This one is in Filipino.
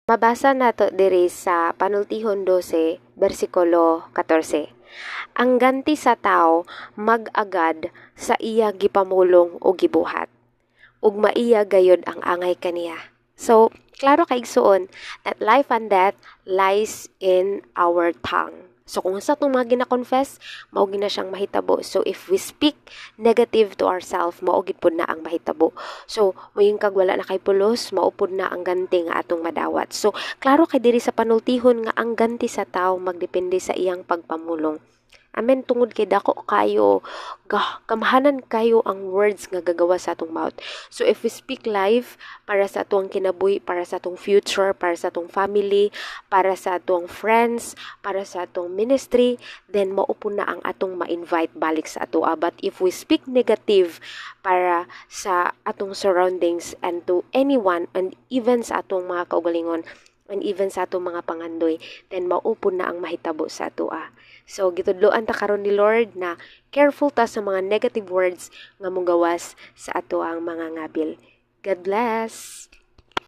Mabasa nato diri sa Panultihon 12, bersikulo 14. Ang ganti sa tao mag-agad sa iya gipamulong o gibuhat, ug maiya gayod ang angay kaniya. So, klaro kay igsuon that life and death lies in our tongue. So, kung sa itong mga gina-confess, maugin na siyang mahitabo. So, if we speak negative to ourselves, maugid po na ang mahitabo. So, muyong kag wala na kay pulos, maupod na ang ganti nga atong madawat. So, klaro kay diri sa panultihon nga ang ganti sa tao magdepende sa iyang pagpamulong. Amen, tungod kay dako kayo, kamahanan kayo ang words nga gagawa sa atong mouth. So if we speak life para sa atong kinabuhi, para sa atong future, para sa atong family, para sa atong friends, para sa atong ministry, then maupo na ang atong ma-invite balik sa atoa. But if we speak negative para sa atong surroundings and to anyone and even sa atong mga kaugalingon, and even sa atong mga pangandoy, then maupo na ang mahitabo sa atoa. So, gitudloan ta karon ni Lord na careful ta sa mga negative words nga mong gawas sa ato ang mga ngabil. God bless!